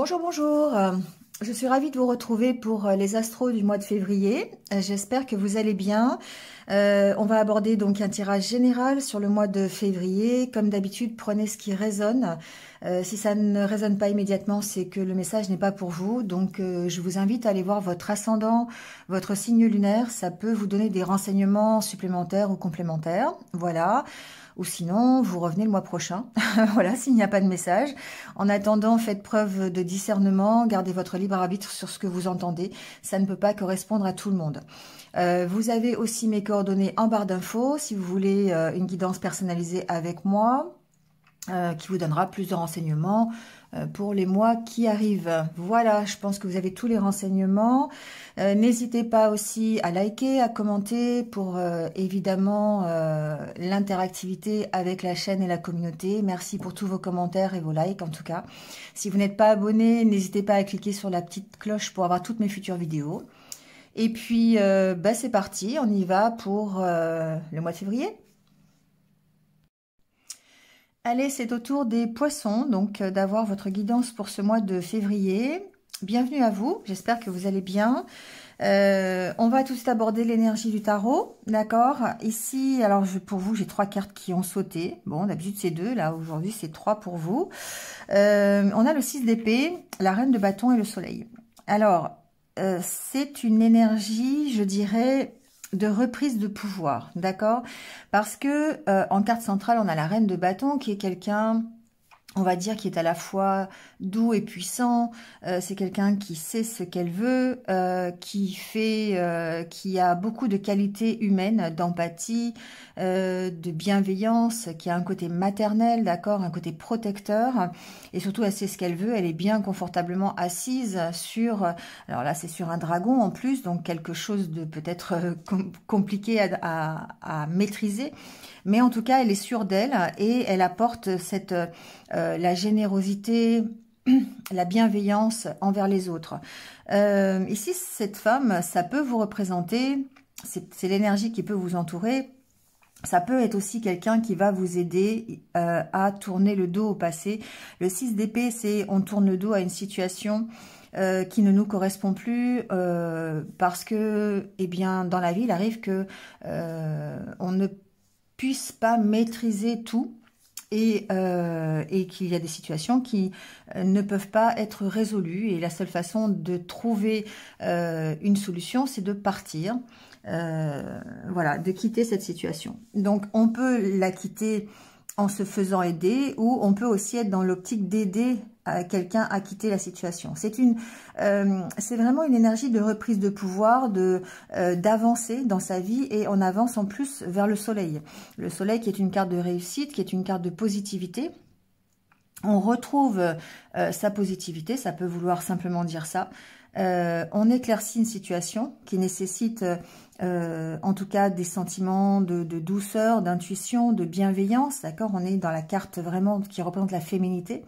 Bonjour, bonjour. Je suis ravie de vous retrouver pour les astros du mois de février. J'espère que vous allez bien. On va aborder donc un tirage général sur le mois de février. Comme d'habitude, prenez ce qui résonne. Si ça ne résonne pas immédiatement, c'est que le message n'est pas pour vous. Donc, je vous invite à aller voir votre ascendant, votre signe lunaire. Ça peut vous donner des renseignements supplémentaires ou complémentaires. Voilà. Ou sinon, vous revenez le mois prochain. Voilà, s'il n'y a pas de message. En attendant, faites preuve de discernement, gardez votre libre arbitre sur ce que vous entendez. Ça ne peut pas correspondre à tout le monde. Vous avez aussi mes coordonnées en barre d'infos si vous voulez une guidance personnalisée avec moi. Qui vous donnera plus de renseignements pour les mois qui arrivent. Voilà, je pense que vous avez tous les renseignements. N'hésitez pas aussi à liker, à commenter pour évidemment l'interactivité avec la chaîne et la communauté. Merci pour tous vos commentaires et vos likes en tout cas. Si vous n'êtes pas abonné, n'hésitez pas à cliquer sur la petite cloche pour avoir toutes mes futures vidéos. Et puis, c'est parti, on y va pour le mois de février. Allez, c'est au tour des poissons, donc d'avoir votre guidance pour ce mois de février. Bienvenue à vous, j'espère que vous allez bien. On va tout de suite aborder l'énergie du tarot, d'accord? Ici, alors pour vous, j'ai 3 cartes qui ont sauté. Bon, d'habitude c'est 2, là aujourd'hui c'est 3 pour vous. On a le 6 d'épée, la reine de bâton et le soleil. Alors, c'est une énergie, je dirais, de reprise de pouvoir, d'accord? Parce que en carte centrale, on a la reine de bâton qui est quelqu'un, on va dire, qui est à la fois doux et puissant. C'est quelqu'un qui sait ce qu'elle veut, qui a beaucoup de qualités humaines, d'empathie, de bienveillance, qui a un côté maternel, d'accord, un côté protecteur. Et surtout, elle sait ce qu'elle veut. Elle est bien confortablement assise sur, alors là, c'est sur un dragon en plus, donc quelque chose de peut-être compliqué à maîtriser. Mais en tout cas, elle est sûre d'elle et elle apporte la générosité, la bienveillance envers les autres. Ici, cette femme, ça peut vous représenter, c'est l'énergie qui peut vous entourer. Ça peut être aussi quelqu'un qui va vous aider à tourner le dos au passé. Le 6 d'épée, c'est on tourne le dos à une situation qui ne nous correspond plus parce que, eh bien, dans la vie, il arrive que on ne puisse pas maîtriser tout et qu'il y a des situations qui ne peuvent pas être résolues. Et la seule façon de trouver une solution, c'est de partir, voilà, de quitter cette situation. Donc, on peut la quitter en se faisant aider ou on peut aussi être dans l'optique d'aider quelqu'un à quitter la situation. C'est vraiment une énergie de reprise de pouvoir, d'avancer dans sa vie et on avance en plus vers le soleil. Le soleil qui est une carte de réussite, qui est une carte de positivité. On retrouve sa positivité, ça peut vouloir simplement dire ça. On éclaircit une situation qui nécessite en tout cas des sentiments de douceur, d'intuition, de bienveillance, d'accord? On est dans la carte vraiment qui représente la féminité.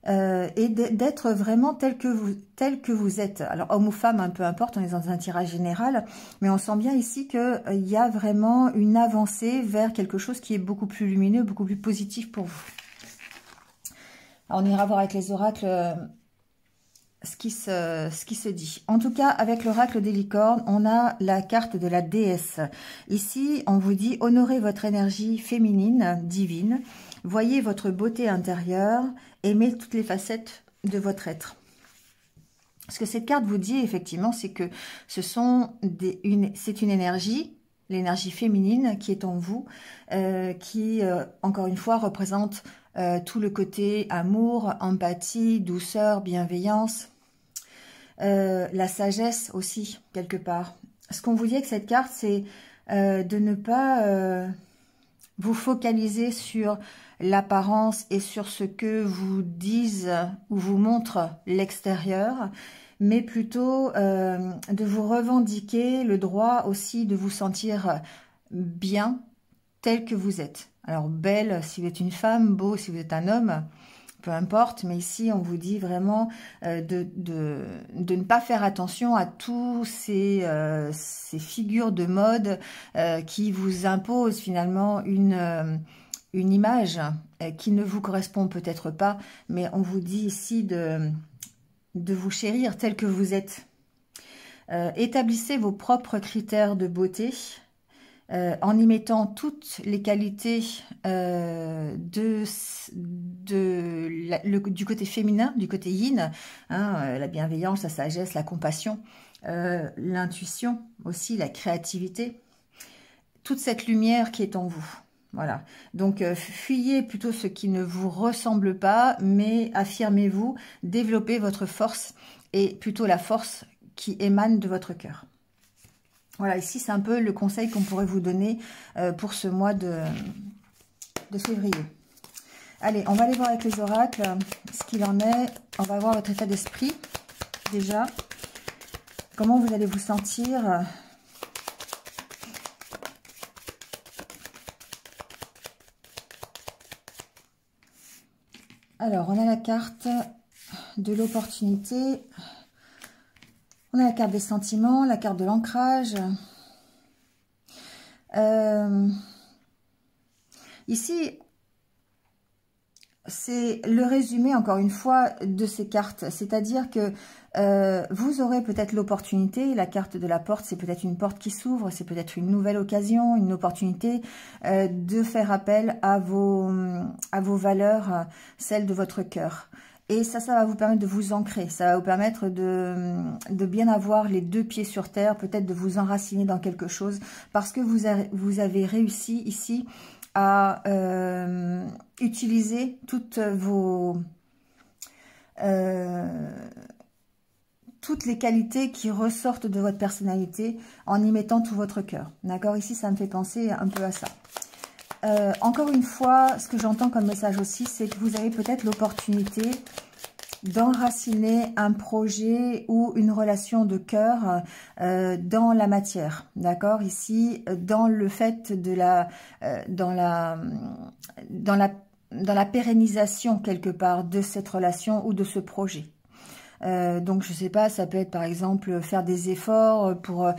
Et d'être vraiment tel que vous êtes. Alors, homme ou femme, peu importe, on est dans un tirage général, mais on sent bien ici qu'il y a vraiment une avancée vers quelque chose qui est beaucoup plus lumineux, beaucoup plus positif pour vous. Alors, on ira voir avec les oracles ce qui se dit. En tout cas, avec l'oracle des licornes, on a la carte de la déesse. Ici, on vous dit, honorez votre énergie féminine, divine, voyez votre beauté intérieure, aimez toutes les facettes de votre être. Ce que cette carte vous dit, effectivement, c'est que c'est une énergie, l'énergie féminine qui est en vous, qui, encore une fois, représente tout le côté amour, empathie, douceur, bienveillance, la sagesse aussi, quelque part. Ce qu'on vous dit avec cette carte, c'est de ne pas vous focaliser sur l'apparence et sur ce que vous disent ou vous montre l'extérieur, mais plutôt de vous revendiquer le droit aussi de vous sentir bien tel que vous êtes. Alors, belle si vous êtes une femme, beau si vous êtes un homme, peu importe, mais ici, on vous dit vraiment de ne pas faire attention à tous ces figures de mode qui vous imposent finalement une image qui ne vous correspond peut-être pas, mais on vous dit ici de vous chérir tel que vous êtes. Établissez vos propres critères de beauté en y mettant toutes les qualités du côté féminin, du côté yin, hein, la bienveillance, la sagesse, la compassion, l'intuition aussi, la créativité, toute cette lumière qui est en vous. Voilà, donc fuyez plutôt ce qui ne vous ressemble pas, mais affirmez-vous, développez votre force et plutôt la force qui émane de votre cœur. Voilà, ici c'est un peu le conseil qu'on pourrait vous donner pour ce mois de février. Allez, on va aller voir avec les oracles ce qu'il en est. On va voir votre état d'esprit déjà. Comment vous allez vous sentir ? Alors, on a la carte de l'opportunité. On a la carte des sentiments, la carte de l'ancrage. Ici, c'est le résumé, encore une fois, de ces cartes. C'est-à-dire que vous aurez peut-être l'opportunité, la carte de la porte, c'est peut-être une porte qui s'ouvre, c'est peut-être une nouvelle occasion, une opportunité de faire appel à vos valeurs, celles de votre cœur. Et ça va vous permettre de vous ancrer, ça va vous permettre de bien avoir les deux pieds sur terre, peut-être de vous enraciner dans quelque chose, parce que vous avez réussi ici à utiliser toutes toutes les qualités qui ressortent de votre personnalité en y mettant tout votre cœur. D'accord? Ici, ça me fait penser un peu à ça. Encore une fois, ce que j'entends comme message aussi, c'est que vous avez peut-être l'opportunité d'enraciner un projet ou une relation de cœur dans la matière, d'accord? Ici, dans le fait de dans la pérennisation quelque part de cette relation ou de ce projet. Donc, je sais pas, ça peut être par exemple faire des efforts pour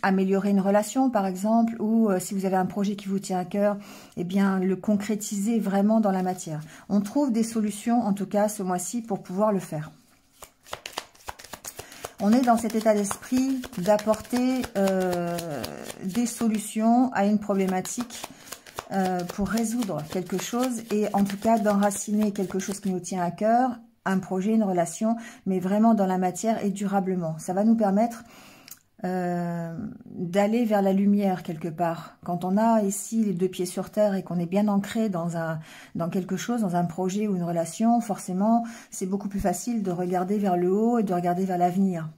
améliorer une relation par exemple, ou si vous avez un projet qui vous tient à cœur, eh bien le concrétiser vraiment dans la matière. On trouve des solutions en tout cas ce mois-ci pour pouvoir le faire. On est dans cet état d'esprit d'apporter des solutions à une problématique pour résoudre quelque chose et en tout cas d'enraciner quelque chose qui nous tient à cœur, un projet, une relation, mais vraiment dans la matière et durablement. Ça va nous permettre d'aller vers la lumière quelque part. Quand on a ici les deux pieds sur terre et qu'on est bien ancré dans quelque chose, dans un projet ou une relation, forcément c'est beaucoup plus facile de regarder vers le haut et de regarder vers l'avenir.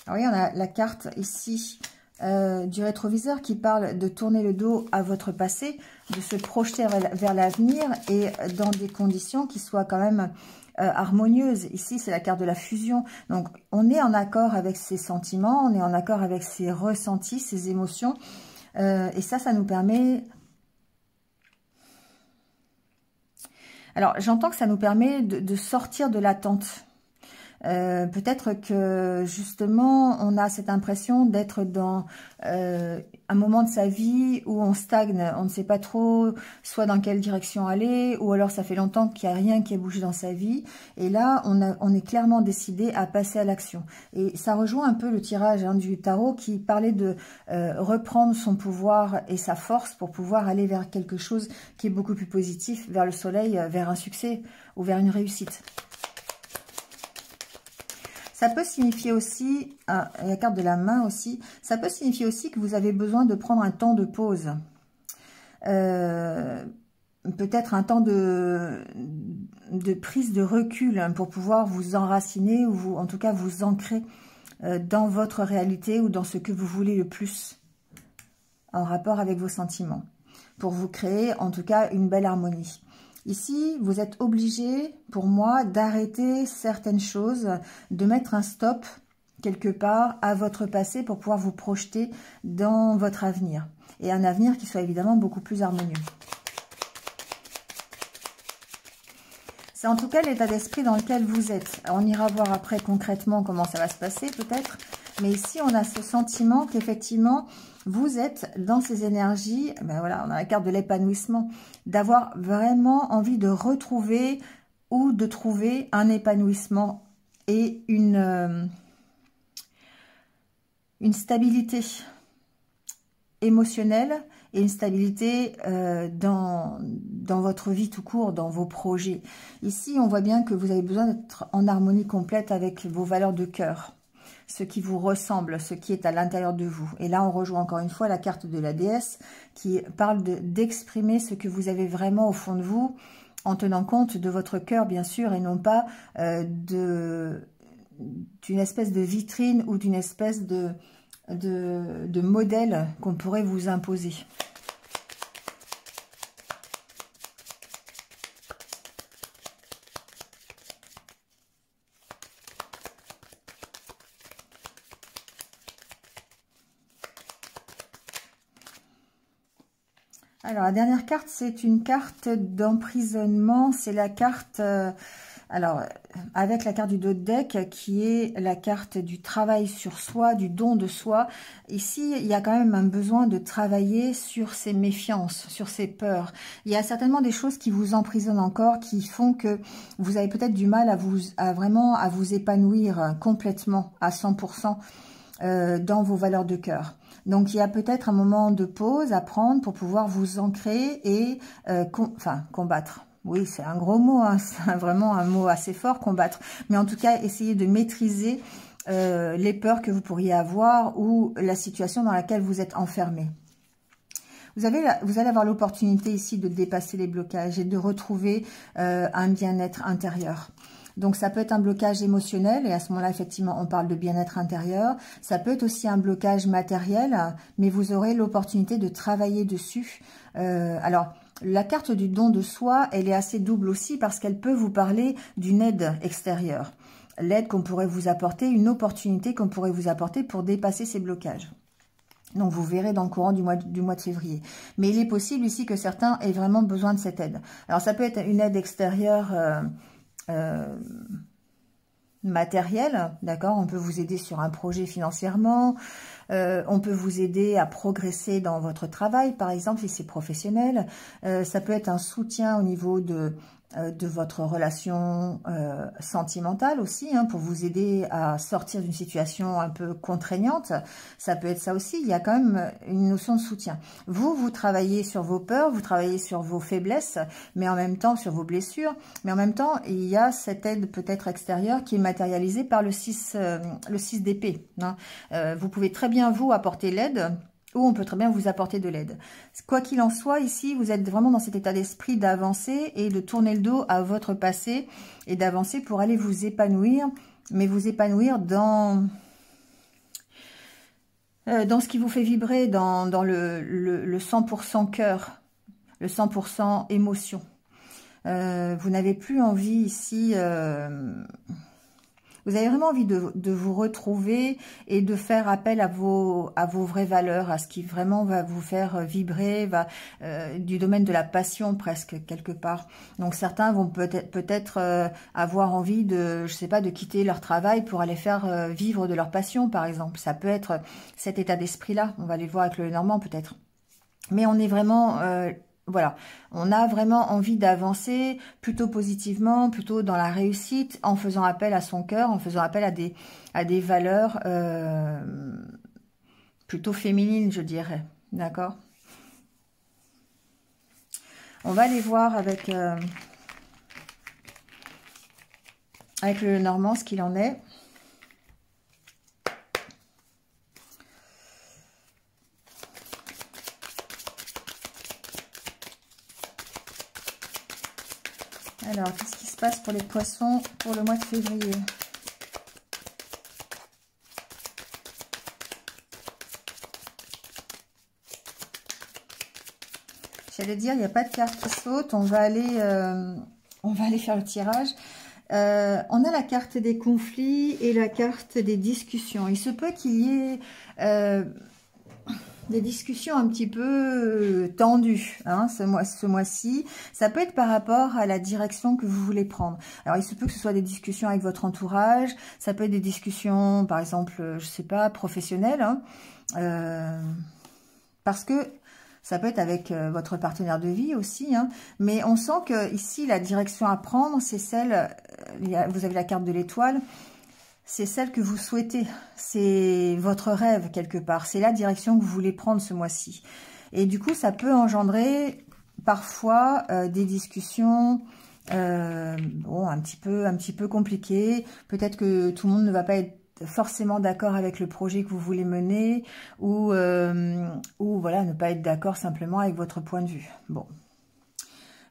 Alors oui, on a la carte ici du rétroviseur qui parle de tourner le dos à votre passé, de se projeter vers l'avenir et dans des conditions qui soient quand même harmonieuses. Ici, c'est la carte de la fusion. Donc, on est en accord avec ses sentiments, on est en accord avec ses ressentis, ses émotions. Et ça nous permet... Alors, j'entends que ça nous permet de sortir de l'attente. Peut-être que justement on a cette impression d'être dans un moment de sa vie où on stagne, on ne sait pas trop soit dans quelle direction aller, ou alors ça fait longtemps qu'il n'y a rien qui a bougé dans sa vie, et là on est clairement décidé à passer à l'action. Et ça rejoint un peu le tirage du tarot qui parlait de reprendre son pouvoir et sa force pour pouvoir aller vers quelque chose qui est beaucoup plus positif, vers le soleil, vers un succès ou vers une réussite. Ça peut signifier aussi, la carte de la main aussi, ça peut signifier aussi que vous avez besoin de prendre un temps de pause. Peut-être un temps de prise de recul pour pouvoir vous enraciner ou en tout cas vous ancrer dans votre réalité ou dans ce que vous voulez le plus en rapport avec vos sentiments. Pour vous créer en tout cas une belle harmonie. Ici, vous êtes obligé, pour moi, d'arrêter certaines choses, de mettre un stop quelque part à votre passé pour pouvoir vous projeter dans votre avenir. Et un avenir qui soit évidemment beaucoup plus harmonieux. C'est en tout cas l'état d'esprit dans lequel vous êtes. On ira voir après concrètement comment ça va se passer peut-être. Mais ici, on a ce sentiment qu'effectivement, vous êtes dans ces énergies, ben voilà, on a la carte de l'épanouissement, d'avoir vraiment envie de retrouver ou de trouver un épanouissement et une stabilité émotionnelle et une stabilité dans votre vie tout court, dans vos projets. Ici, on voit bien que vous avez besoin d'être en harmonie complète avec vos valeurs de cœur, ce qui vous ressemble, ce qui est à l'intérieur de vous. Et là, on rejoint encore une fois la carte de la déesse qui parle d'exprimer ce que vous avez vraiment au fond de vous, en tenant compte de votre cœur, bien sûr, et non pas d'une espèce de vitrine ou d'une espèce de modèle qu'on pourrait vous imposer. Alors, la dernière carte, c'est une carte d'emprisonnement. C'est la carte... alors, avec la carte du dos de deck, qui est la carte du travail sur soi, du don de soi. Ici, il y a quand même un besoin de travailler sur ses méfiances, sur ses peurs. Il y a certainement des choses qui vous emprisonnent encore, qui font que vous avez peut-être du mal à vous épanouir complètement, à 100%, dans vos valeurs de cœur. Donc, il y a peut-être un moment de pause à prendre pour pouvoir vous ancrer et combattre. Oui, c'est un gros mot, hein, c'est vraiment un mot assez fort, combattre. Mais en tout cas, essayez de maîtriser les peurs que vous pourriez avoir ou la situation dans laquelle vous êtes enfermé. Vous allez avoir l'opportunité ici de dépasser les blocages et de retrouver un bien-être intérieur. Donc, ça peut être un blocage émotionnel et à ce moment-là, effectivement, on parle de bien-être intérieur. Ça peut être aussi un blocage matériel, mais vous aurez l'opportunité de travailler dessus. Alors, la carte du don de soi, elle est assez double aussi parce qu'elle peut vous parler d'une aide extérieure. L'aide qu'on pourrait vous apporter, une opportunité qu'on pourrait vous apporter pour dépasser ces blocages. Donc, vous verrez dans le courant du mois de février. Mais il est possible ici que certains aient vraiment besoin de cette aide. Alors, ça peut être une aide extérieure matérielle, d'accord? On peut vous aider sur un projet financièrement. On peut vous aider à progresser dans votre travail, par exemple, si c'est professionnel. Ça peut être un soutien au niveau de votre relation sentimentale aussi, hein, pour vous aider à sortir d'une situation un peu contraignante. Ça peut être ça aussi, il y a quand même une notion de soutien. Vous travaillez sur vos peurs, vous travaillez sur vos faiblesses, mais en même temps sur vos blessures, mais en même temps, il y a cette aide peut-être extérieure qui est matérialisée par le 6 d'épée. Hein. Vous pouvez très bien vous apporter l'aide, ou on peut très bien vous apporter de l'aide. Quoi qu'il en soit, ici, vous êtes vraiment dans cet état d'esprit d'avancer et de tourner le dos à votre passé et d'avancer pour aller vous épanouir, mais vous épanouir dans ce qui vous fait vibrer, dans le 100% cœur, le 100% émotion. Vous n'avez plus envie ici... vous avez vraiment envie de vous retrouver et de faire appel à vos vraies valeurs, à ce qui vraiment va vous faire vibrer, du domaine de la passion presque quelque part. Donc certains vont peut-être avoir envie de, je sais pas, de quitter leur travail pour aller faire vivre de leur passion par exemple. Ça peut être cet état d'esprit-là. On va aller voir avec le Normand peut-être. Mais on est vraiment... voilà, on a vraiment envie d'avancer plutôt positivement, plutôt dans la réussite, en faisant appel à son cœur, en faisant appel à des valeurs plutôt féminines, je dirais. D'accord? On va aller voir avec le Normand ce qu'il en est. Alors, qu'est-ce qui se passe pour les poissons pour le mois de février? J'allais dire, il n'y a pas de carte qui saute. On va aller faire le tirage. On a la carte des conflits et la carte des discussions. Il se peut qu'il y ait des discussions un petit peu tendues hein, ce mois-ci. Ça peut être par rapport à la direction que vous voulez prendre. Alors, il se peut que ce soit des discussions avec votre entourage. Ça peut être des discussions, par exemple, je sais pas, professionnelles. Hein, parce que ça peut être avec votre partenaire de vie aussi. Hein, mais on sent que ici, la direction à prendre, c'est celle... vous avez la carte de l'étoile. C'est celle que vous souhaitez, c'est votre rêve quelque part, c'est la direction que vous voulez prendre ce mois-ci. Et du coup, ça peut engendrer parfois des discussions bon, un petit peu compliquées. Peut-être que tout le monde ne va pas être forcément d'accord avec le projet que vous voulez mener ou voilà, ne pas être d'accord simplement avec votre point de vue. Bon,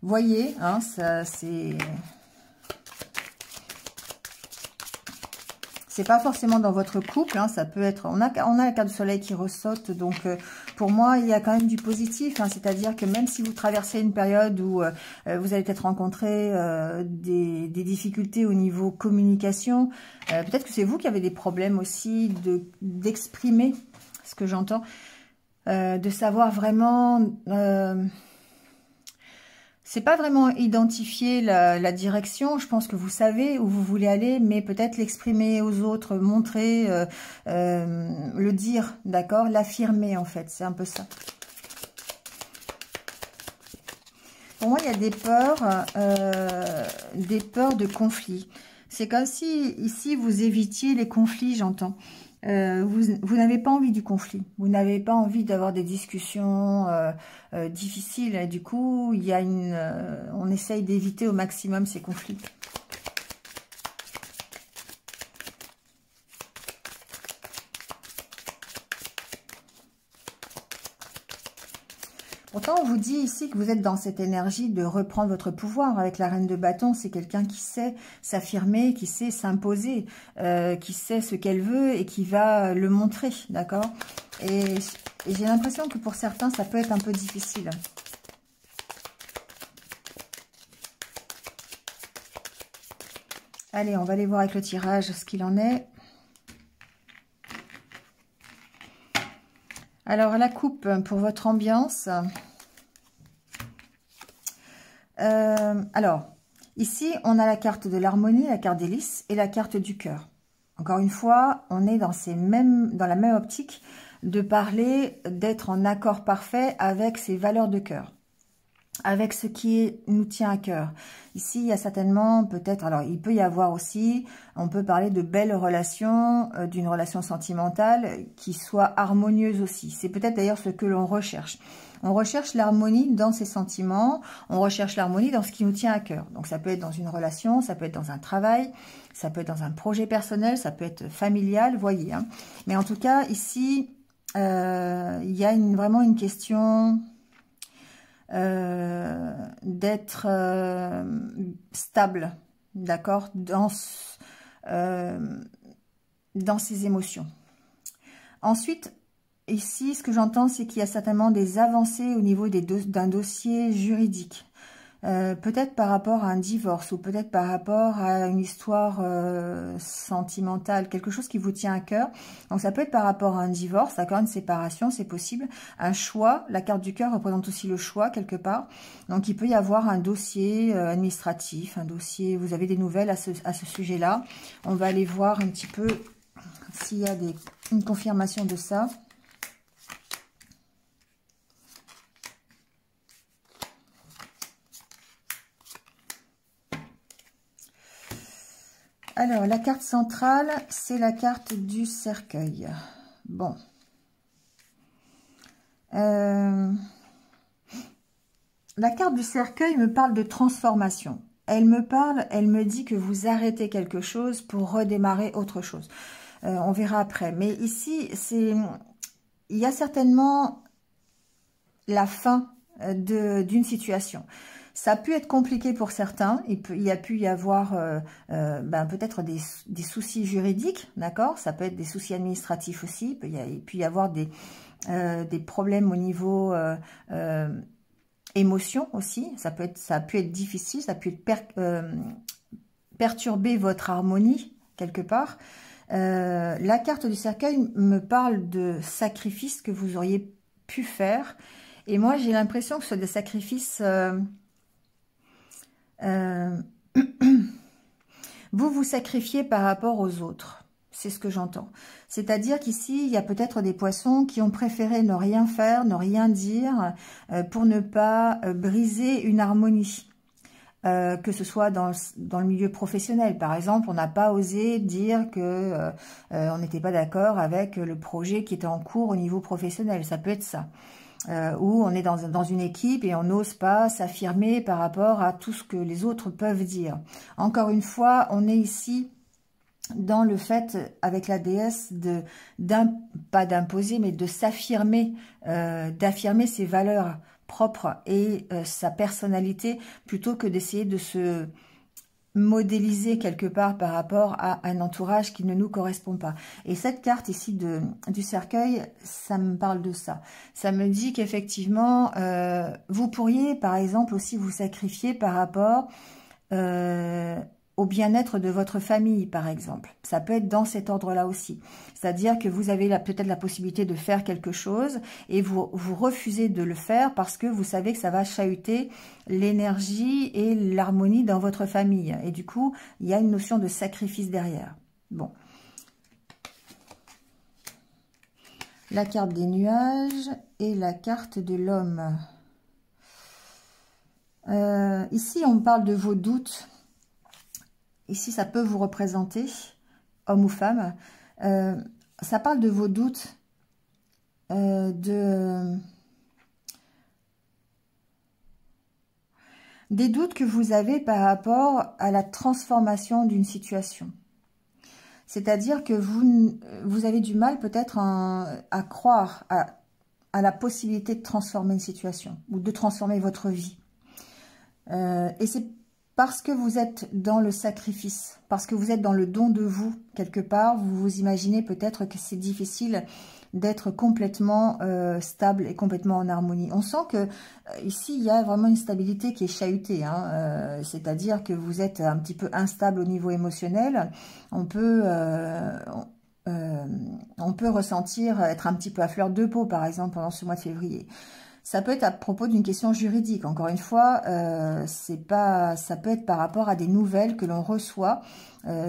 voyez, hein, ça c'est... C'est pas forcément dans votre couple, hein, ça peut être... On a la carte du soleil qui ressaute, donc pour moi, il y a quand même du positif. Hein, c'est-à-dire que même si vous traversez une période où vous allez peut-être rencontrer des difficultés au niveau communication, peut-être que c'est vous qui avez des problèmes aussi d'exprimer ce que j'entends, de savoir vraiment... c'est pas vraiment identifier la direction, je pense que vous savez où vous voulez aller, mais peut-être l'exprimer aux autres, montrer, le dire, d'accord, l'affirmer en fait, c'est un peu ça. Pour moi, il y a des peurs de conflit. C'est comme si ici vous évitiez les conflits, j'entends. Vous n'avez pas envie du conflit, vous n'avez pas envie d'avoir des discussions difficiles. Et du coup, il y a on essaye d'éviter au maximum ces conflits. Pourtant, on vous dit ici que vous êtes dans cette énergie de reprendre votre pouvoir. Avec la reine de bâton, c'est quelqu'un qui sait s'affirmer, qui sait s'imposer, qui sait ce qu'elle veut et qui va le montrer, d'accord? Et j'ai l'impression que pour certains, ça peut être un peu difficile. Allez, on va aller voir avec le tirage ce qu'il en est. Alors, la coupe pour votre ambiance. Alors, ici, on a la carte de l'harmonie, la carte des lys et la carte du cœur. Encore une fois, on est dans la même optique de parler, d'être en accord parfait avec ses valeurs de cœur, avec ce qui nous tient à cœur. Ici, il y a certainement peut-être, alors il peut y avoir aussi, on peut parler de belles relations, d'une relation sentimentale qui soit harmonieuse aussi. C'est peut-être d'ailleurs ce que l'on recherche. On recherche l'harmonie dans ses sentiments, on recherche l'harmonie dans ce qui nous tient à cœur. Donc ça peut être dans une relation, ça peut être dans un travail, ça peut être dans un projet personnel, ça peut être familial, voyez. Hein. Mais en tout cas, ici, il y a vraiment une question... d'être stable, d'accord, dans ses émotions. Ensuite, ici, ce que j'entends, c'est qu'il y a certainement des avancées au niveau d'un dossier juridique. Peut-être par rapport à un divorce ou peut-être par rapport à une histoire sentimentale, quelque chose qui vous tient à cœur. Donc ça peut être par rapport à un divorce, d'accord, une séparation, c'est possible. Un choix, la carte du cœur représente aussi le choix quelque part. Donc il peut y avoir un dossier administratif, un dossier, vous avez des nouvelles à ce sujet-là. On va aller voir un petit peu s'il y a une confirmation de ça. Alors, la carte centrale, c'est la carte du cercueil. Bon. La carte du cercueil me parle de transformation. Elle me dit que vous arrêtez quelque chose pour redémarrer autre chose. On verra après. Mais ici, il y a certainement la fin d'une situation. Ça a pu être compliqué pour certains. Il y a pu y avoir peut-être des soucis juridiques, d'accord? Ça peut être des soucis administratifs aussi. Il peut y avoir des problèmes au niveau émotion aussi. Ça a pu être difficile. Ça a pu perturber votre harmonie quelque part. La carte du cercueil me parle de sacrifices que vous auriez pu faire. Et moi, j'ai l'impression que ce sont des sacrifices... vous vous sacrifiez par rapport aux autres. C'est ce que j'entends. C'est-à-dire qu'ici, il y a peut-être des poissons qui ont préféré ne rien faire, ne rien dire, pour ne pas briser une harmonie. Que ce soit dans le milieu professionnel. Par exemple, on n'a pas osé dire que on n'était pas d'accord avec le projet qui était en cours au niveau professionnel. Ça peut être ça. Ou on est dans une équipe et on n'ose pas s'affirmer par rapport à tout ce que les autres peuvent dire. Encore une fois, on est ici dans le fait, avec la déesse, pas d'imposer, mais de s'affirmer, d'affirmer ses valeurs propres et sa personnalité, plutôt que d'essayer de se modéliser quelque part par rapport à un entourage qui ne nous correspond pas. Et cette carte ici du cercueil, ça me parle de ça. Ça me dit qu'effectivement, vous pourriez par exemple aussi vous sacrifier par rapport au bien-être de votre famille, par exemple. Ça peut être dans cet ordre-là aussi. C'est-à-dire que vous avez peut-être la possibilité de faire quelque chose et vous refusez de le faire parce que vous savez que ça va chahuter l'énergie et l'harmonie dans votre famille. Et du coup, il y a une notion de sacrifice derrière. Bon. La carte des nuages et la carte de l'homme. Ici, on parle de vos doutes. Ici, ça peut vous représenter, homme ou femme. Ça parle de vos doutes, des doutes que vous avez par rapport à la transformation d'une situation. C'est-à-dire que vous avez du mal peut-être à croire à la possibilité de transformer une situation ou de transformer votre vie. Et c'est parce que vous êtes dans le sacrifice, parce que vous êtes dans le don de vous, quelque part, vous vous imaginez peut-être que c'est difficile d'être complètement stable et complètement en harmonie. On sent que ici, il y a vraiment une stabilité qui est chahutée, hein, c'est-à-dire que vous êtes un petit peu instable au niveau émotionnel. On peut ressentir être un petit peu à fleur de peau, par exemple, pendant ce mois de février. Ça peut être à propos d'une question juridique. Encore une fois, ça peut être par rapport à des nouvelles que l'on reçoit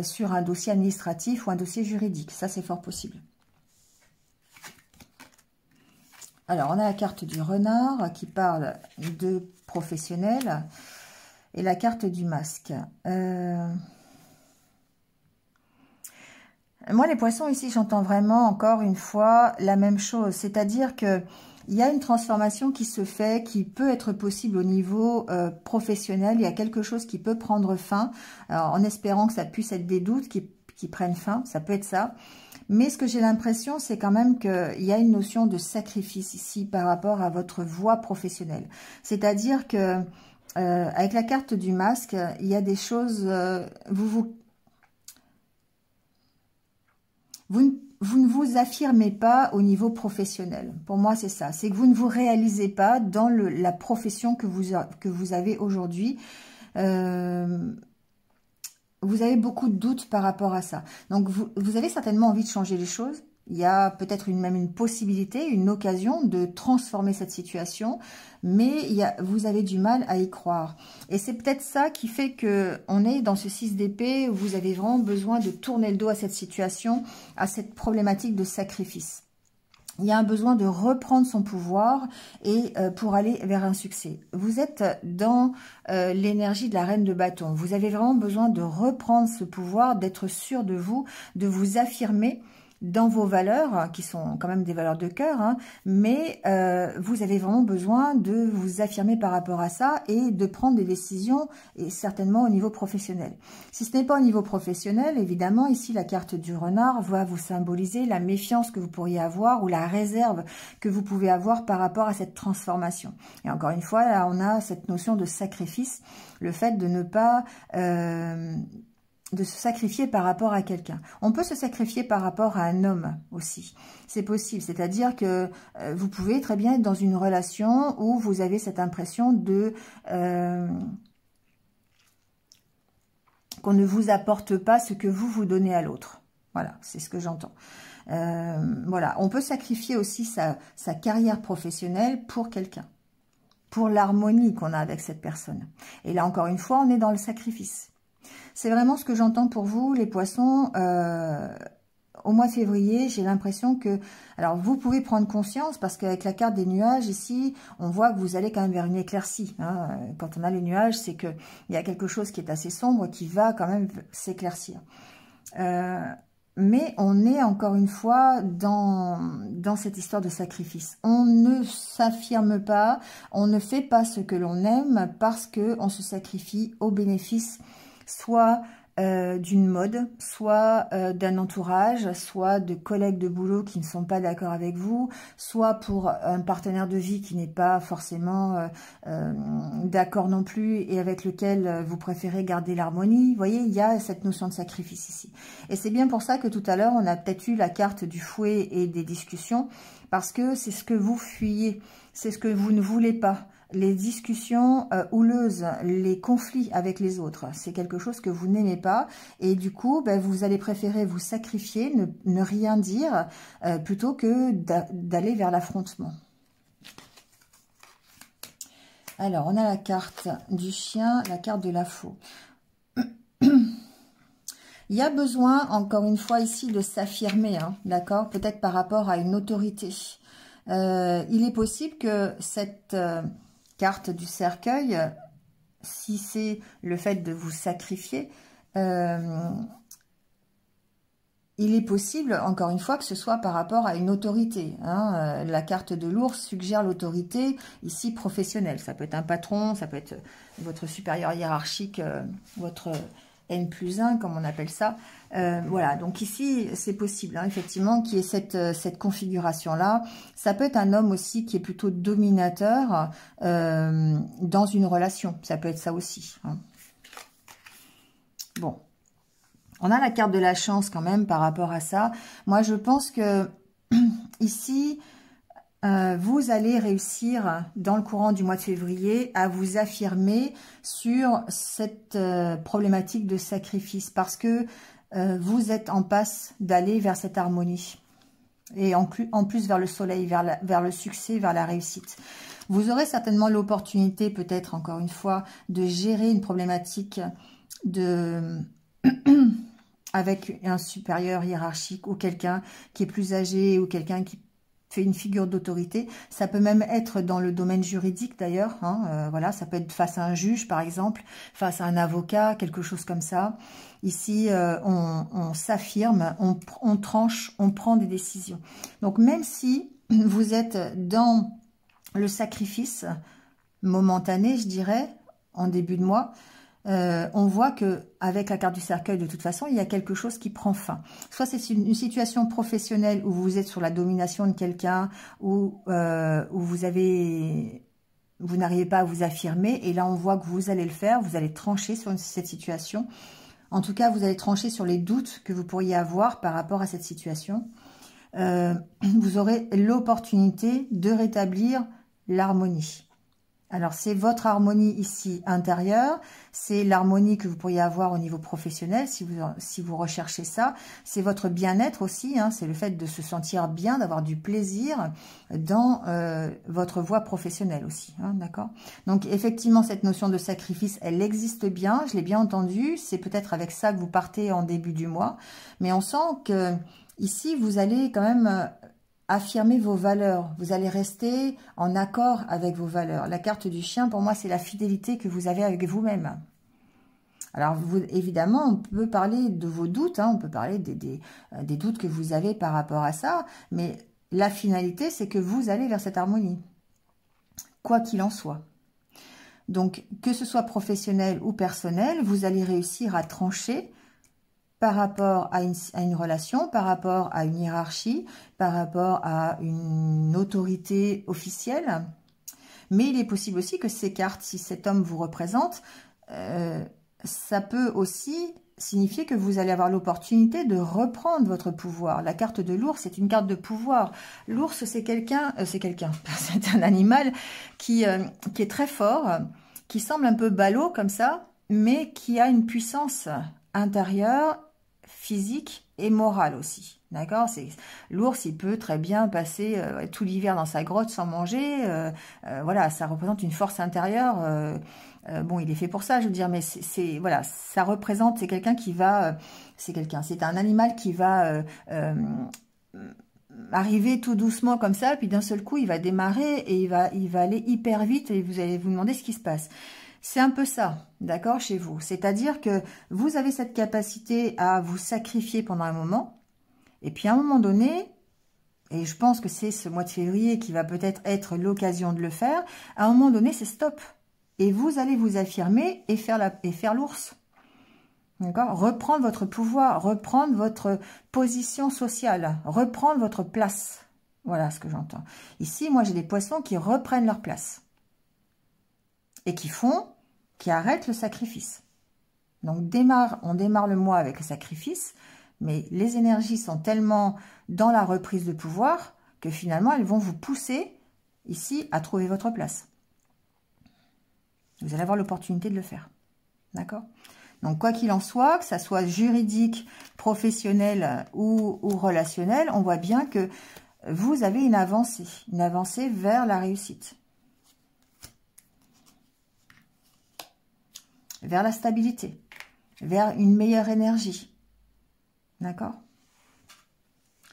sur un dossier administratif ou un dossier juridique. Ça, c'est fort possible. Alors, on a la carte du renard qui parle de professionnel et la carte du masque. Moi, les poissons, ici, j'entends vraiment, encore une fois, la même chose. C'est-à-dire que il y a une transformation qui se fait, qui peut être possible au niveau professionnel. Il y a quelque chose qui peut prendre fin, alors, en espérant que ça puisse être des doutes qui prennent fin. Ça peut être ça. Mais ce que j'ai l'impression, c'est quand même qu'il y a une notion de sacrifice ici par rapport à votre voie professionnelle. C'est-à-dire que avec la carte du masque, il y a des choses... Vous ne vous affirmez pas au niveau professionnel. Pour moi, c'est ça. C'est que vous ne vous réalisez pas dans la profession que vous avez aujourd'hui. Vous avez beaucoup de doutes par rapport à ça. Donc, vous avez certainement envie de changer les choses. Il y a peut-être même une possibilité, une occasion de transformer cette situation, mais vous avez du mal à y croire. Et c'est peut-être ça qui fait que on est dans ce 6 d'épée où vous avez vraiment besoin de tourner le dos à cette situation, à cette problématique de sacrifice. Il y a un besoin de reprendre son pouvoir et pour aller vers un succès. Vous êtes dans l'énergie de la reine de bâton. Vous avez vraiment besoin de reprendre ce pouvoir, d'être sûr de vous affirmer dans vos valeurs, qui sont quand même des valeurs de cœur, hein, mais vous avez vraiment besoin de vous affirmer par rapport à ça et de prendre des décisions, et certainement au niveau professionnel. Si ce n'est pas au niveau professionnel, évidemment, ici, la carte du renard va vous symboliser la méfiance que vous pourriez avoir ou la réserve que vous pouvez avoir par rapport à cette transformation. Et encore une fois, là, on a cette notion de sacrifice, le fait de ne pas... de se sacrifier par rapport à quelqu'un. On peut se sacrifier par rapport à un homme aussi. C'est possible. C'est-à-dire que vous pouvez très bien être dans une relation où vous avez cette impression de qu'on ne vous apporte pas ce que vous donnez à l'autre. Voilà, c'est ce que j'entends. Voilà, on peut sacrifier aussi sa carrière professionnelle pour quelqu'un, pour l'harmonie qu'on a avec cette personne. Et là, encore une fois, on est dans le sacrifice. C'est vraiment ce que j'entends pour vous, les poissons. Au mois de février, j'ai l'impression que... Alors, vous pouvez prendre conscience, parce qu'avec la carte des nuages, ici, on voit que vous allez quand même vers une éclaircie. Hein. Quand on a les nuages, c'est qu'il y a quelque chose qui est assez sombre, qui va quand même s'éclaircir. Mais on est, encore une fois, dans cette histoire de sacrifice. On ne s'affirme pas, on ne fait pas ce que l'on aime, parce qu'on se sacrifie au bénéfice, soit... d'une mode, soit d'un entourage, soit de collègues de boulot qui ne sont pas d'accord avec vous, soit pour un partenaire de vie qui n'est pas forcément d'accord non plus et avec lequel vous préférez garder l'harmonie. Vous voyez, il y a cette notion de sacrifice ici. Et c'est bien pour ça que tout à l'heure, on a peut-être eu la carte du fouet et des discussions, parce que c'est ce que vous fuyez, c'est ce que vous ne voulez pas. Les discussions houleuses, les conflits avec les autres, c'est quelque chose que vous n'aimez pas. Et du coup, ben, vous allez préférer vous sacrifier, ne rien dire, plutôt que d'aller vers l'affrontement. Alors, on a la carte du chien, la carte de la faux. Il y a besoin, encore une fois ici, de s'affirmer, hein, d'accord? Peut-être par rapport à une autorité. Il est possible que cette... carte du cercueil, si c'est le fait de vous sacrifier, il est possible, encore une fois, que ce soit par rapport à une autorité. Hein. La carte de l'ours suggère l'autorité, ici professionnelle. Ça peut être un patron, ça peut être votre supérieur hiérarchique, votre N+1, comme on appelle ça. Voilà, donc ici, c'est possible, hein, effectivement, qu'il y ait cette configuration-là. Ça peut être un homme aussi qui est plutôt dominateur dans une relation. Ça peut être ça aussi. Hein. Bon. On a la carte de la chance quand même par rapport à ça. Moi, je pense que ici, vous allez réussir dans le courant du mois de février à vous affirmer sur cette problématique de sacrifice, parce que vous êtes en passe d'aller vers cette harmonie et en plus vers le soleil, vers le succès, vers la réussite. Vous aurez certainement l'opportunité, peut-être encore une fois, de gérer une problématique avec un supérieur hiérarchique ou quelqu'un qui est plus âgé ou quelqu'un qui fait une figure d'autorité. Ça peut même être dans le domaine juridique d'ailleurs. Hein, voilà, ça peut être face à un juge par exemple, face à un avocat, quelque chose comme ça. Ici, on s'affirme, on tranche, on prend des décisions. Donc même si vous êtes dans le sacrifice momentané, je dirais, en début de mois, on voit que avec la carte du cercueil, de toute façon, il y a quelque chose qui prend fin. Soit c'est une situation professionnelle où vous êtes sur la domination de quelqu'un, où vous n'arrivez pas à vous affirmer, et là on voit que vous allez le faire, vous allez trancher sur cette situation. En tout cas, vous allez trancher sur les doutes que vous pourriez avoir par rapport à cette situation. Vous aurez l'opportunité de rétablir l'harmonie. Alors, c'est votre harmonie ici intérieure, c'est l'harmonie que vous pourriez avoir au niveau professionnel si vous recherchez ça. C'est votre bien-être aussi, hein, c'est le fait de se sentir bien, d'avoir du plaisir dans votre voie professionnelle aussi, hein, d'accord? Donc, effectivement, cette notion de sacrifice, elle existe bien, je l'ai bien entendu, c'est peut-être avec ça que vous partez en début du mois, mais on sent que ici, vous allez quand même... affirmer vos valeurs, vous allez rester en accord avec vos valeurs. La carte du chien, pour moi, c'est la fidélité que vous avez avec vous-même. Alors, évidemment, on peut parler de vos doutes, hein, on peut parler des doutes que vous avez par rapport à ça, mais la finalité, c'est que vous allez vers cette harmonie, quoi qu'il en soit. Donc, que ce soit professionnel ou personnel, vous allez réussir à trancher par rapport à une relation, par rapport à une hiérarchie, par rapport à une autorité officielle. Mais il est possible aussi que ces cartes, si cet homme vous représente, ça peut aussi signifier que vous allez avoir l'opportunité de reprendre votre pouvoir. La carte de l'ours, c'est une carte de pouvoir. L'ours, c'est c'est un animal qui est très fort, qui semble un peu ballot comme ça, mais qui a une puissance intérieure, physique et morale aussi. D'accord? L'ours, il peut très bien passer tout l'hiver dans sa grotte sans manger. Voilà, ça représente une force intérieure. Bon, il est fait pour ça, je veux dire, mais voilà, ça représente, c'est quelqu'un qui va, c'est un animal qui va arriver tout doucement comme ça, puis d'un seul coup, il va démarrer et il va aller hyper vite et vous allez vous demander ce qui se passe. C'est un peu ça, d'accord, chez vous. C'est-à-dire que vous avez cette capacité à vous sacrifier pendant un moment. Et puis à un moment donné, et je pense que c'est ce mois de février qui va peut-être être l'occasion de le faire, à un moment donné, c'est stop. Et vous allez vous affirmer et faire l'ours. D'accord? Reprendre votre pouvoir, reprendre votre position sociale, reprendre votre place. Voilà ce que j'entends. Ici, moi, j'ai des poissons qui reprennent leur place. Et qui arrêtent le sacrifice. Donc, on démarre le mois avec le sacrifice. Mais les énergies sont tellement dans la reprise de pouvoir que finalement, elles vont vous pousser ici à trouver votre place. Vous allez avoir l'opportunité de le faire. D'accord? Donc, quoi qu'il en soit, que ça soit juridique, professionnel ou relationnel, on voit bien que vous avez une avancée vers la réussite. Vers la stabilité, vers une meilleure énergie. D'accord?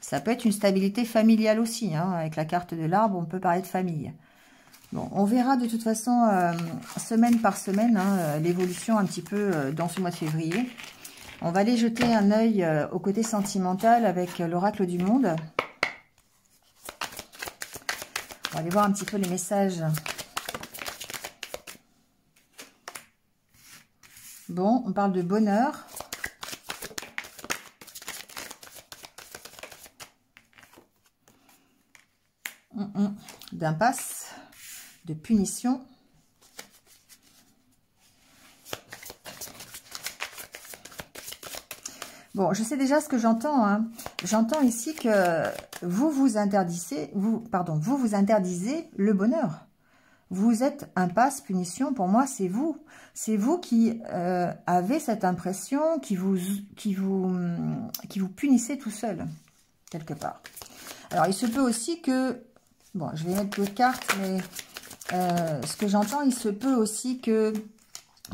Ça peut être une stabilité familiale aussi. Hein. Avec la carte de l'arbre, on peut parler de famille. Bon, on verra de toute façon, semaine par semaine, hein, l'évolution un petit peu dans ce mois de février. On va aller jeter un œil au côté sentimental avec l'oracle du monde. On va aller voir un petit peu les messages. Bon, on parle de bonheur. D'impasse, de punition. Bon, je sais déjà ce que j'entends. Hein. J'entends ici que vous vous interdisez le bonheur. Vous êtes impasse, punition. Pour moi, c'est vous. C'est vous qui avez cette impression, qui vous punissez tout seul, quelque part. Alors, il se peut aussi que... Bon, je vais mettre deux cartes, mais ce que j'entends, il se peut aussi que,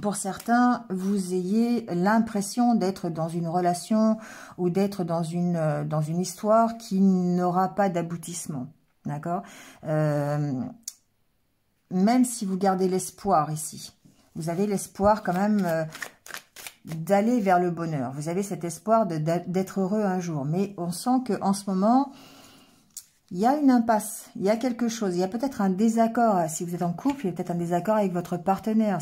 pour certains, vous ayez l'impression d'être dans une relation ou d'être dans une histoire qui n'aura pas d'aboutissement. D'accord? Même si vous gardez l'espoir ici. Vous avez l'espoir quand même d'aller vers le bonheur. Vous avez cet espoir d'être heureux un jour. Mais on sent qu'en ce moment... il y a une impasse, il y a quelque chose, il y a peut-être un désaccord. Si vous êtes en couple, il y a peut-être un désaccord avec votre partenaire.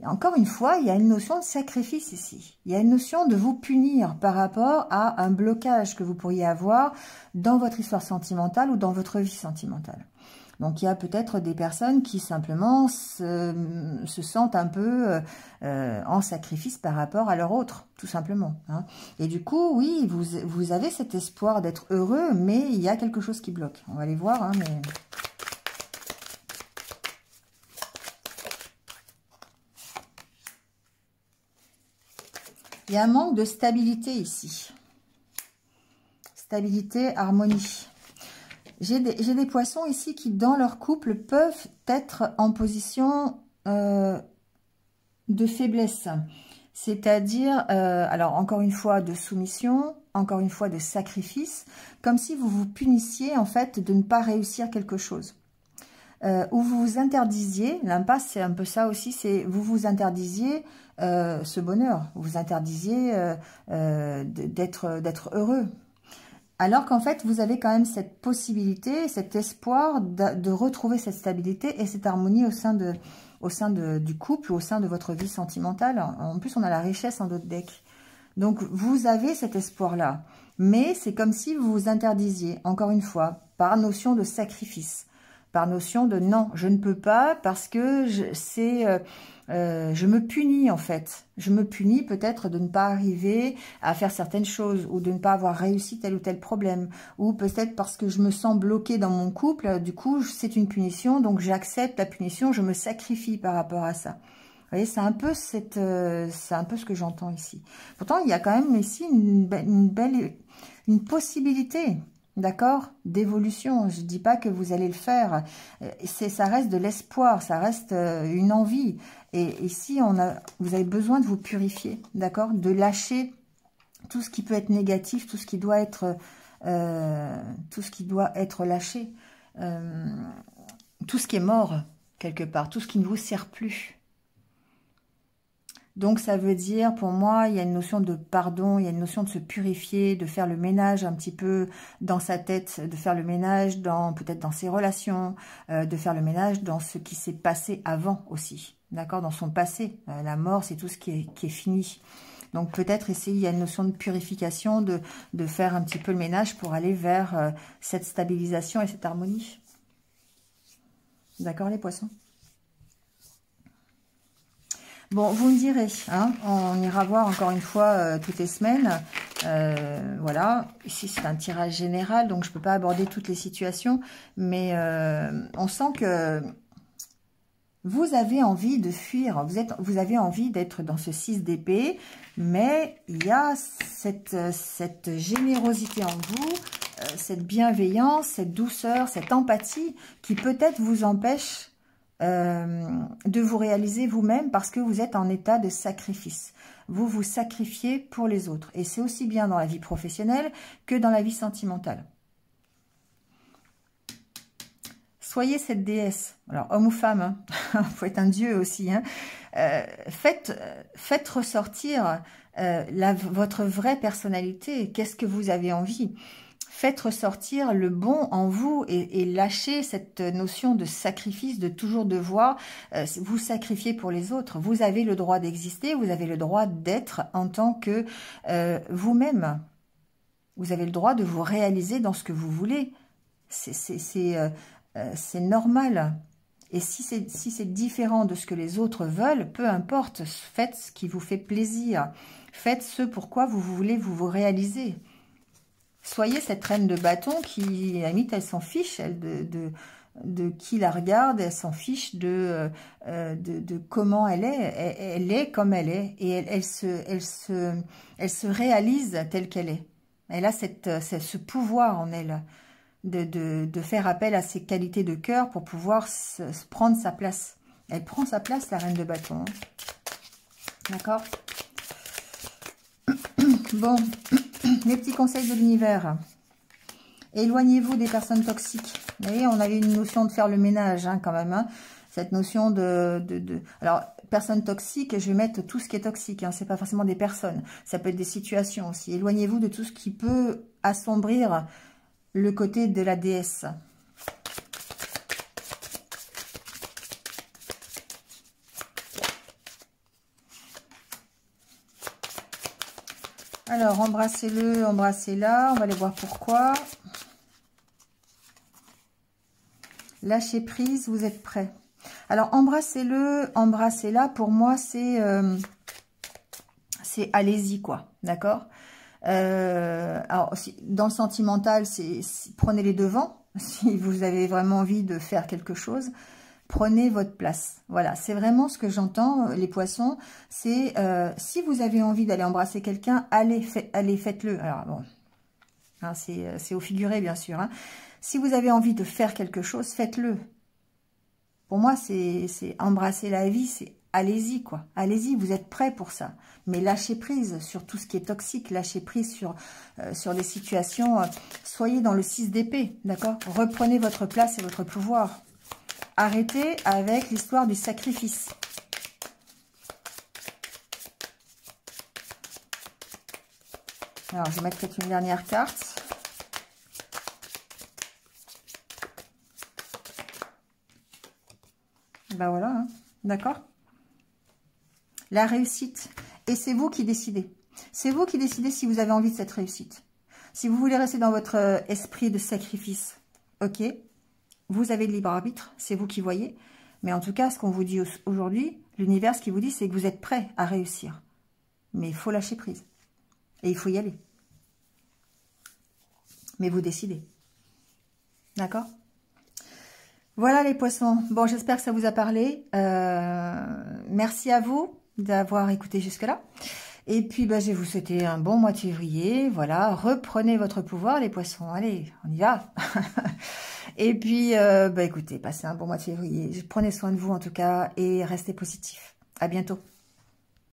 Encore une fois, il y a une notion de sacrifice ici. Il y a une notion de vous punir par rapport à un blocage que vous pourriez avoir dans votre histoire sentimentale ou dans votre vie sentimentale. Donc, il y a peut-être des personnes qui simplement se sentent un peu en sacrifice par rapport à leur autre, tout simplement. Hein. Et du coup, oui, vous avez cet espoir d'être heureux, mais il y a quelque chose qui bloque. On va aller voir, hein, mais... Il y a un manque de stabilité ici. Stabilité, harmonie. J'ai des poissons ici qui, dans leur couple, peuvent être en position de faiblesse. C'est-à-dire, alors encore une fois, de soumission, encore une fois, de sacrifice, comme si vous vous punissiez, en fait, de ne pas réussir quelque chose. Ou vous vous interdisiez, l'impasse, c'est un peu ça aussi, c'est vous vous interdisiez ce bonheur, vous vous interdisiez d'être heureux. Alors qu'en fait, vous avez quand même cette possibilité, cet espoir de retrouver cette stabilité et cette harmonie au sein du couple, au sein de votre vie sentimentale. En plus, on a la richesse en d'autres decks. Donc, vous avez cet espoir-là. Mais c'est comme si vous vous interdisiez, encore une fois, par notion de sacrifice. Par notion de non, je ne peux pas parce que je me punis en fait. Je me punis peut-être de ne pas arriver à faire certaines choses ou de ne pas avoir réussi tel ou tel problème. Ou peut-être parce que je me sens bloquée dans mon couple, du coup c'est une punition, donc j'accepte la punition, je me sacrifie par rapport à ça. Vous voyez, c'est un peu c'est un peu ce que j'entends ici. Pourtant, il y a quand même ici une possibilité, d'accord, d'évolution. Je ne dis pas que vous allez le faire. Ça reste de l'espoir, ça reste une envie. Et ici, vous avez besoin de vous purifier, d'accord, de lâcher tout ce qui peut être négatif, tout ce qui doit être lâché, tout ce qui est mort quelque part, tout ce qui ne vous sert plus. Donc ça veut dire, pour moi, il y a une notion de pardon, il y a une notion de se purifier, de faire le ménage un petit peu dans sa tête, de faire le ménage peut-être dans ses relations, de faire le ménage dans ce qui s'est passé avant aussi, d'accord, dans son passé. La mort, c'est tout ce qui est fini. Donc peut-être essayer, il y a une notion de purification, de faire un petit peu le ménage pour aller vers cette stabilisation et cette harmonie. D'accord les poissons? Bon, vous me direz, hein, on ira voir encore une fois toutes les semaines. Voilà, ici c'est un tirage général, donc je ne peux pas aborder toutes les situations, mais on sent que vous avez envie de fuir, vous avez envie d'être dans ce 6 d'épée, mais il y a cette générosité en vous, cette bienveillance, cette douceur, cette empathie qui peut-être vous empêche de vous réaliser vous-même parce que vous êtes en état de sacrifice. Vous vous sacrifiez pour les autres. Et c'est aussi bien dans la vie professionnelle que dans la vie sentimentale. Soyez cette déesse. Alors, homme ou femme, il faut être un dieu aussi. Hein. Faites ressortir votre vraie personnalité. Qu'est-ce que vous avez envie ? Faites ressortir le bon en vous et lâchez cette notion de sacrifice, de toujours devoir vous sacrifier pour les autres. Vous avez le droit d'exister, vous avez le droit d'être en tant que vous-même. Vous avez le droit de vous réaliser dans ce que vous voulez. C'est normal. Et si c'est différent de ce que les autres veulent, peu importe, faites ce qui vous fait plaisir. Faites ce pourquoi vous voulez vous réaliser. Soyez cette reine de bâton qui, à la limite, elle s'en fiche de qui la regarde, elle s'en fiche de comment elle est. Elle est comme elle est et elle se réalise telle qu'elle est. Elle a ce pouvoir en elle de faire appel à ses qualités de cœur pour pouvoir prendre sa place. Elle prend sa place, la reine de bâton. Hein. D'accord ? Bon, les petits conseils de l'univers. Éloignez-vous des personnes toxiques. Vous voyez, on avait une notion de faire le ménage hein, quand même. Hein. Cette notion Alors, personnes toxiques, je vais mettre tout ce qui est toxique. Hein. Ce n'est pas forcément des personnes. Ça peut être des situations aussi. Éloignez-vous de tout ce qui peut assombrir le côté de la déesse. Alors, embrassez-le, embrassez-la. On va aller voir pourquoi. Lâchez prise, vous êtes prêts. Alors, embrassez-le, embrassez-la. Pour moi, c'est allez-y, quoi. D'accord alors, dans le sentimental, prenez les devants. Si vous avez vraiment envie de faire quelque chose, prenez votre place. Voilà, c'est vraiment ce que j'entends, les poissons. C'est si vous avez envie d'aller embrasser quelqu'un, allez, faites-le. Alors bon, hein, c'est au figuré, bien sûr. Hein. Si vous avez envie de faire quelque chose, faites-le. Pour moi, c'est embrasser la vie, c'est allez-y, quoi. Allez-y, vous êtes prêts pour ça. Mais lâchez prise sur tout ce qui est toxique, lâchez prise sur des situations. Soyez dans le 6 d'épée, d'accord? Reprenez votre place et votre pouvoir. Arrêtez avec l'histoire du sacrifice. Alors, je vais mettre peut-être une dernière carte. Ben voilà, hein. D'accord? La réussite. Et c'est vous qui décidez. C'est vous qui décidez si vous avez envie de cette réussite. Si vous voulez rester dans votre esprit de sacrifice, ok, vous avez le libre arbitre, c'est vous qui voyez. Mais en tout cas, ce qu'on vous dit aujourd'hui, l'univers, ce qui vous dit, c'est que vous êtes prêt à réussir. Mais il faut lâcher prise. Et il faut y aller. Mais vous décidez. D'accord? Voilà les poissons. Bon, j'espère que ça vous a parlé. Merci à vous d'avoir écouté jusque-là. Et puis, bah, je vais vous souhaiter un bon mois de février. Voilà, reprenez votre pouvoir, les poissons. Allez, on y va. Et puis, bah, écoutez, passez un bon mois de février. Prenez soin de vous en tout cas et restez positifs. À bientôt.